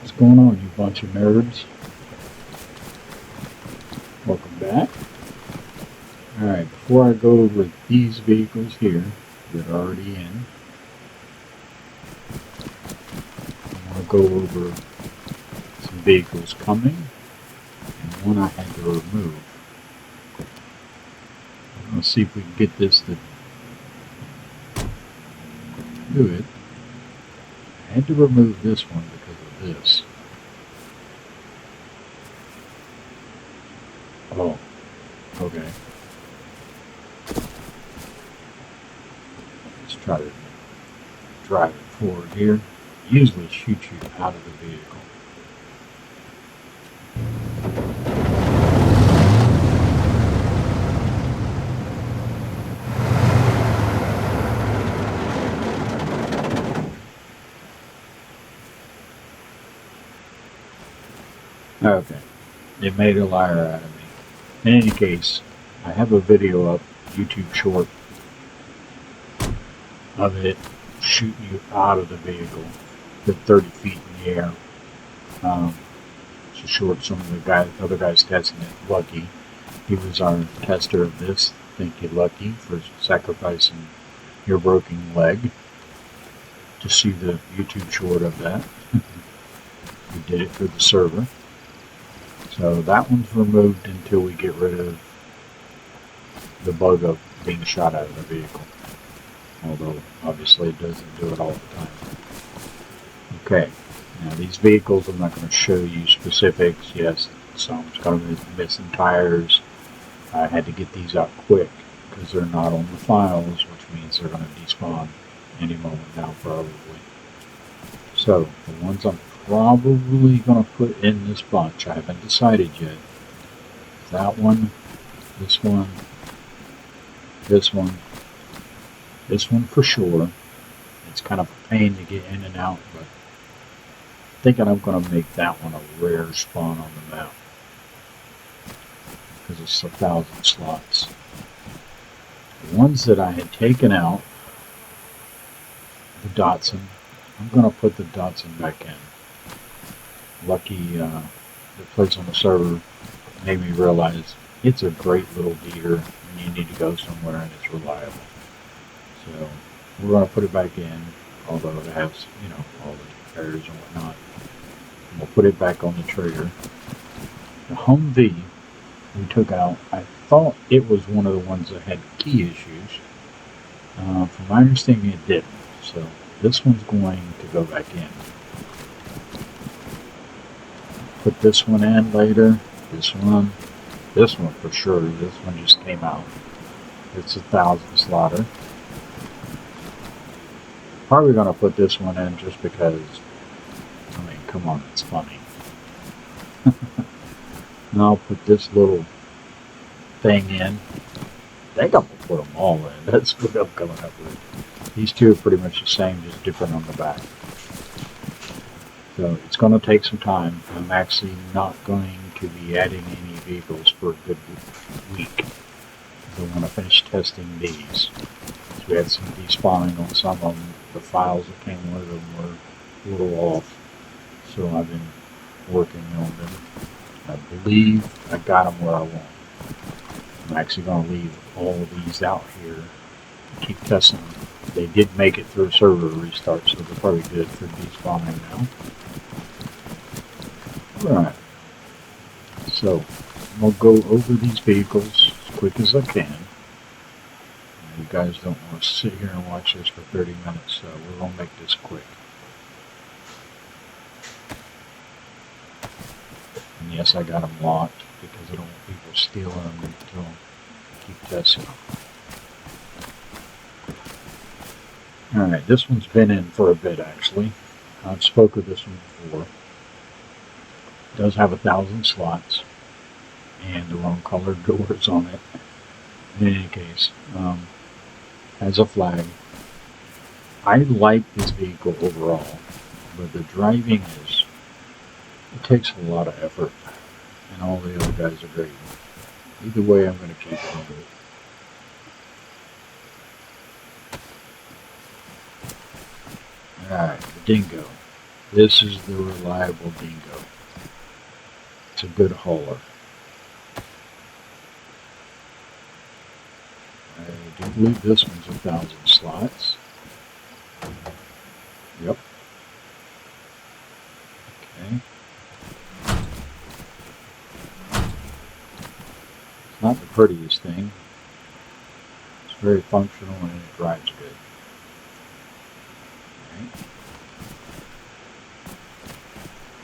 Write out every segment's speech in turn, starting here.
What's going on, you bunch of nerds? Welcome back. Alright, before I go over these vehicles here that are already in, I want to go over some vehicles coming and one I had to remove. Let's see if we can get this to do it. I had to remove this one because of this. Oh, okay. Let's try to drive it forward here. Usually shoot you out of the vehicle. Okay, it made a liar out of me. In any case, I have a video up, YouTube short, of it shooting you out of the vehicle at 30 feet in the air. It's a short. Some of the other guys testing it. Lucky, he was our tester of this. Thank you, Lucky, for sacrificing your broken leg to see the YouTube short of that. We did it for the server. So that one's removed until we get rid of the bug of being shot out of the vehicle. Although, obviously, it doesn't do it all the time. Okay, now these vehicles, I'm not going to show you specifics. Yes, some's going to be missing tires. I had to get these out quick because they're not on the files, which means they're going to despawn any moment now, probably. So, the ones I'm probably going to put in this bunch, I haven't decided yet. That one, this one, this one, this one for sure. It's kind of a pain to get in and out, but I'm thinking I'm going to make that one a rare spawn on the map because it's 1,000 slots. The ones that I had taken out, the Datsun, I'm going to put the Datsun back in. Lucky, the place on the server made me realize it's a great little beater when you need to go somewhere and it's reliable. So we're going to put it back in, although it has, all the tires and whatnot. And we'll put it back on the trailer. The Humvee we took out, I thought it was one of the ones that had key issues. From my understanding, it didn't. So this one's going to go back in. Put this one in later. This one for sure. This one just came out. It's 1,000 slaughter. Probably going to put this one in just because, come on, it's funny. And I'll put this little thing in. I think I'm going to put them all in. That's what I'm coming up with. These two are pretty much the same, just different on the back. So it's going to take some time. I'm actually not going to be adding any vehicles for a good week. I want to finish testing these. So we had some despawning on some of them. The files that came with them were a little off. So I've been working on them. I believe I got them where I want. I'm actually going to leave all of these out here and keep testing them. They did make it through a server restart, so they're probably good for despawning now. Alright, so I'm going to go over these vehicles as quick as I can. You guys don't want to sit here and watch this for 30 minutes, so we're going to make this quick. And yes, I got them locked because I don't want people stealing them until I keep testing them. Alright, this one's been in for a bit actually. I've spoke of this one before. It does have 1,000 slots and the wrong colored doors on it. In any case, has a flag. I like this vehicle overall, but the driving it takes a lot of effort, and all the other guys are great. Either way, I'm going to keep it under it. Alright, the Dingo. This is the reliable dingo. It's a good hauler. I do believe this one's 1,000 slots. Yep. Okay. It's not the prettiest thing. It's very functional and it drives good. Right.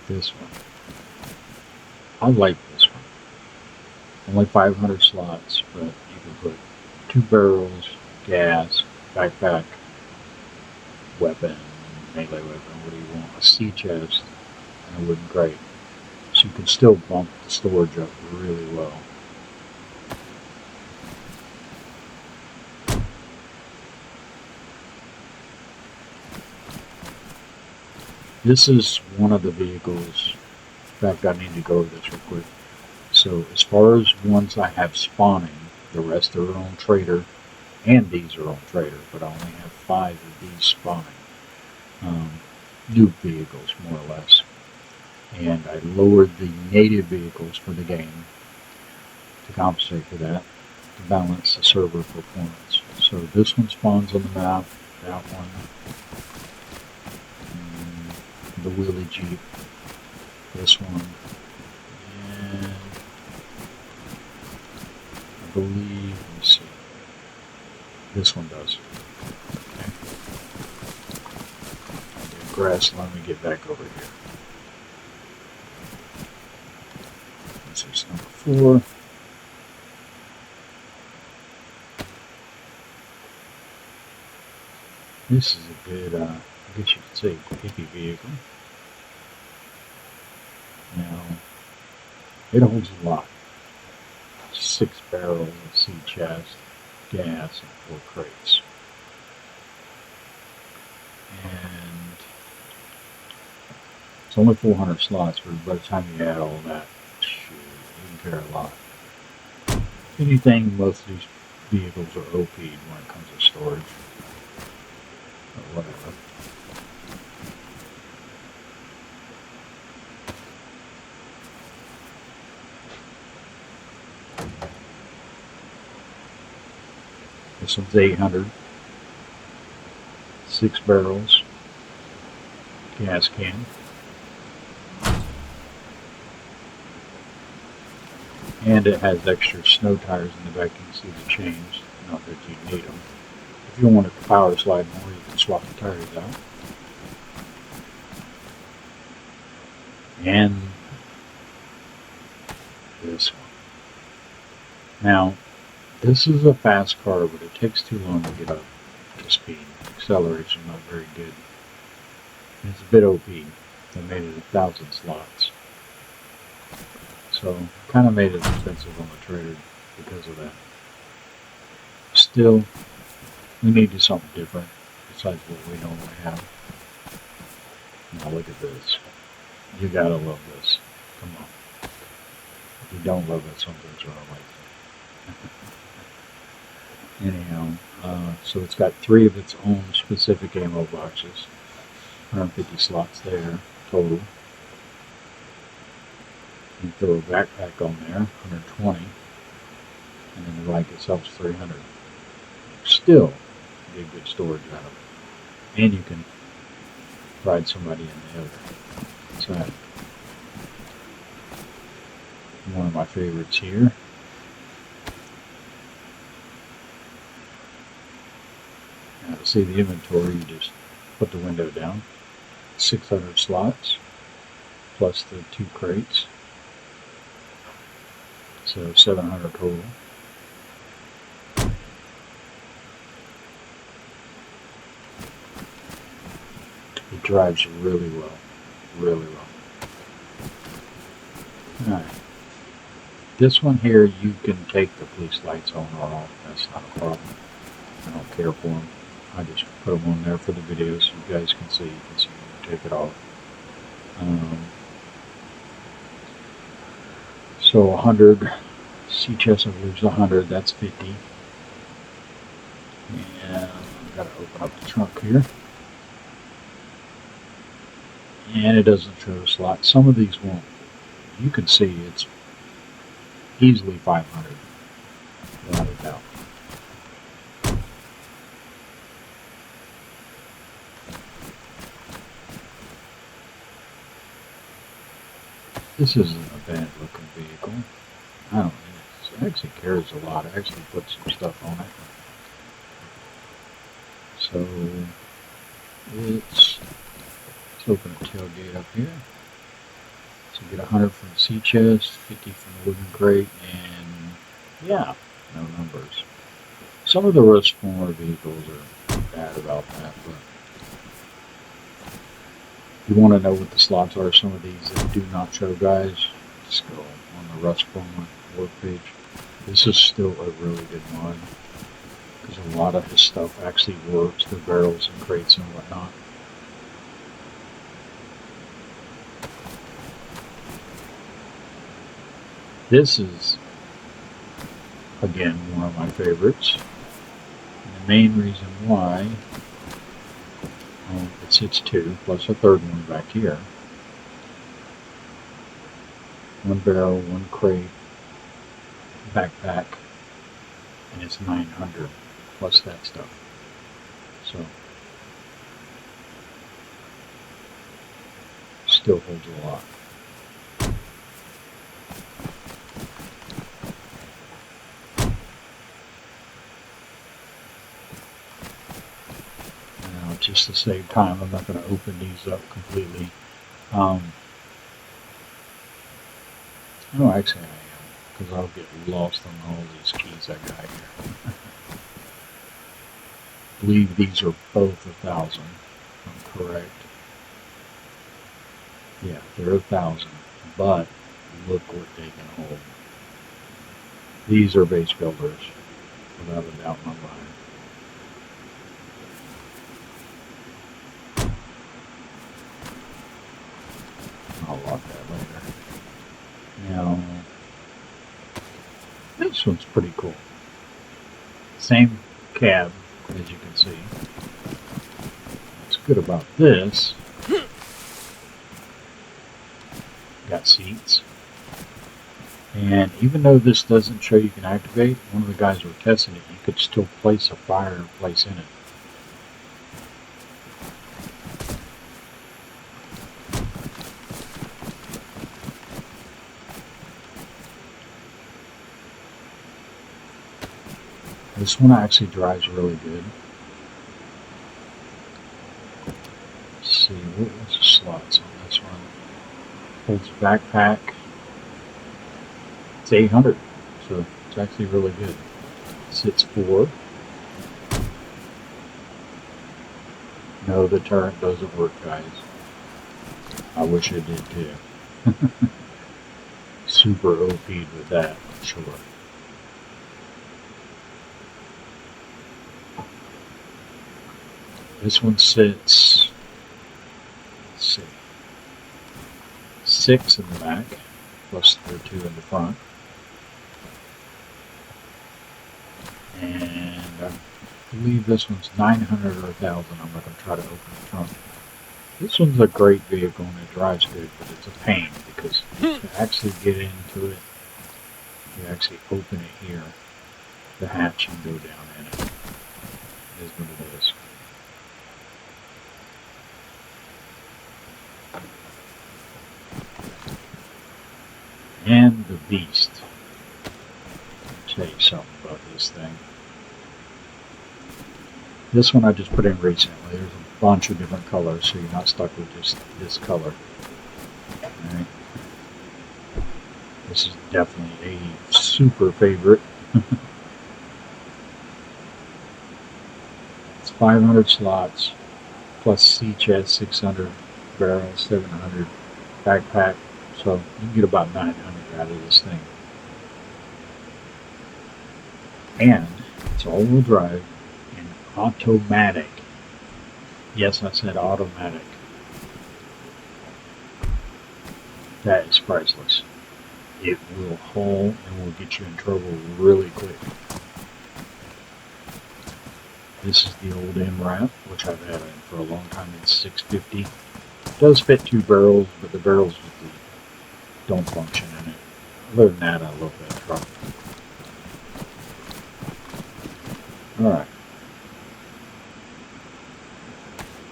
This one. I like this one. Only 500 slots, but you can put 2 barrels, gas, backpack, weapon, melee weapon, what do you want, a sea chest, and a wooden crate. So you can still bump the storage up really well. This is one of the vehicles. In fact, I need to go over this real quick. So as far as ones I have spawning, the rest are on trader, and these are on trader, but I only have 5 of these spawning. New vehicles, more or less. And I lowered the native vehicles for the game to compensate for that, to balance the server performance. So this one spawns on the map, that one, the wheelie jeep, this one, and I believe, let me see, this one does. Okay. Grass, let me get back over here. This is number 4. This is a good, I guess you could say, hippie vehicle. Now, it holds a lot. 6 barrels, a sea chest, gas, and 4 crates. And it's only 400 slots, but by the time you add all that, shoot, you can carry a lot. If anything, most of these vehicles are OP'd when it comes to storage. Or whatever. This one's 800. 6 barrels. Gas can. And it has extra snow tires in the back. You can see the chains. Not that you need them. If you want it to power slide more, you can swap the tires out. And this one. Now, this is a fast car, but it takes too long to get up to speed. Acceleration not very good. It's a bit OP. They made it 1,000 slots. So, kind of made it expensive on the trader because of that. Still, we need to do something different besides what we normally have. Now look at this. You gotta love this. Come on. If you don't love it, something's wrong with it. Anyhow, so it's got 3 of its own specific ammo boxes. 150 slots there total. You throw a backpack on there, 120. And then the bike itself is 300. Still get good storage out of it. And you can ride somebody in the other. So one of my favorites here. Now to see the inventory, you just put the window down. 600 slots plus the 2 crates. So 700 total. It drives really well. Really well. Alright. This one here, you can take the police lights on or off. That's not a problem. I don't care for them. I just put them on there for the video so you guys can see. You can see when you take it off. So 100. Sea chest, I believe, is 100. That's 50. And I've got to open up the trunk here. and it doesn't show a slot. Some of these won't. You can see it's easily 500 without a doubt. This isn't a bad looking vehicle. I don't know. It actually carries a lot. I actually put some stuff on it. So let's open the tailgate up here. So get 100 from the sea chest, 50 from the living crate, and yeah, no numbers. Some of the rust former vehicles are bad about that, but if you want to know what the slots are, some of these that do not show, guys, just go on the rust former work page. This is still a really good mod because a lot of his stuff actually works, the barrels and crates and whatnot. This is, again, one of my favorites. And the main reason why, it sits two, plus a third one back here. One barrel, one crate, backpack, and it's 900 plus that stuff. So, still holds a lot. Just to save time, I'm not going to open these up completely. No, actually I am, because I'll get lost on all these keys I got here. I believe these are both 1,000, if I'm correct. Yeah, they're 1,000, but look what they can hold. These are base builders, without a doubt in my mind. I'll lock that later. Now, this one's pretty cool. Same cab, as you can see. What's good about this, got seats. And even though this doesn't show you can activate, one of the guys who were testing it, you could still place a fireplace in it. This one actually drives really good. Let's see, what's the slots on this one? Holds a backpack. It's 800, so it's actually really good. Sits 4. No, the turret doesn't work, guys. I wish it did too. Super OP'd with that, for sure. This one sits, let's see, 6 in the back, plus the 2 in the front. And I believe this one's 900 or 1,000. I'm not going to try to open the trunk. This one's a great vehicle and it drives good, but it's a pain because to actually get into it, you actually open it here, the hatch, and go down in it. It is what it is. And the beast. I'll tell you something about this thing. This one I just put in recently. There's a bunch of different colors, so you're not stuck with just this color. Alright. This is definitely a super favorite. It's 500 slots, plus sea chest, 600 barrels, 700 backpack. So you can get about 900 out of this thing. And it's all-wheel drive and automatic. Yes, I said automatic. That is priceless. It will haul and will get you in trouble really quick. This is the old MRAP, which I've had for a long time. It's 650. does fit 2 barrels, but the barrels don't function in it. Other than that, I love that truck. Alright.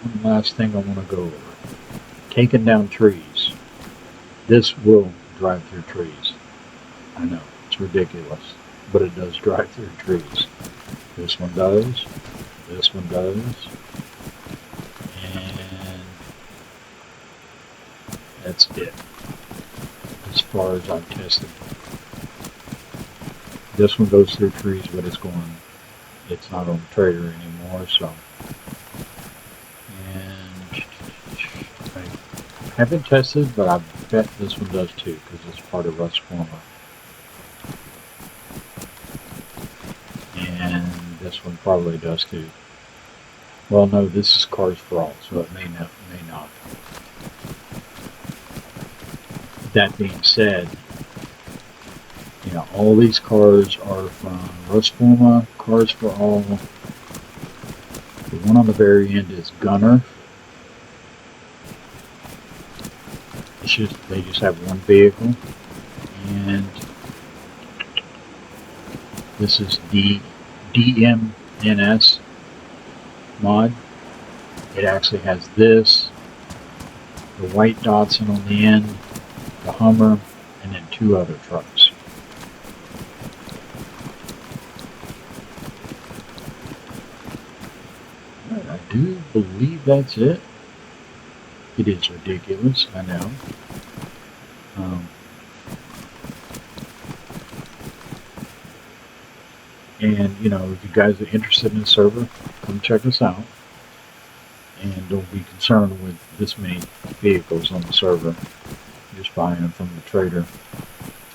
One last thing I want to go over. Taking down trees. This will drive through trees. I know, it's ridiculous, but it does drive through trees. This one does. This one does. And that's it. As far as I've tested. This one goes through trees, but it's not on the trailer anymore, so. And I haven't tested, but I bet this one does too, because it's part of Rust Forma. And this one probably does too. Well, no, this is Cars for All, so it may not. That being said, you know, all these cars are from Rust Forma, Cars for All. The one on the very end is Gunner. They just have one vehicle. And this is the DMNS mod. It actually has this, the white Datsun on the end, the Hummer, and then 2 other trucks. I do believe that's it. It is ridiculous, I know. And, you know, if you guys are interested in the server, come check us out. And don't be concerned with this many vehicles on the server. Just buying them from the trader.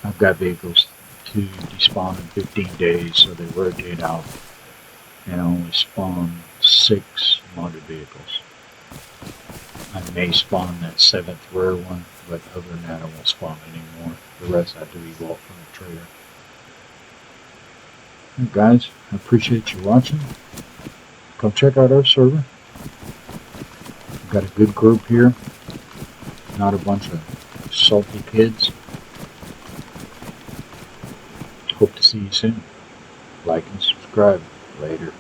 I've got vehicles to despawn in 15 days, so they rotate out. And I only spawn 6 modded vehicles. I may spawn that 7th rare one, but other than that I won't spawn anymore. The rest I do evolve from the trader. Hey guys, I appreciate you watching. Come check out our server. We've got a good group here. Not a bunch of salty kids. Hope to see you soon. Like and subscribe. Later.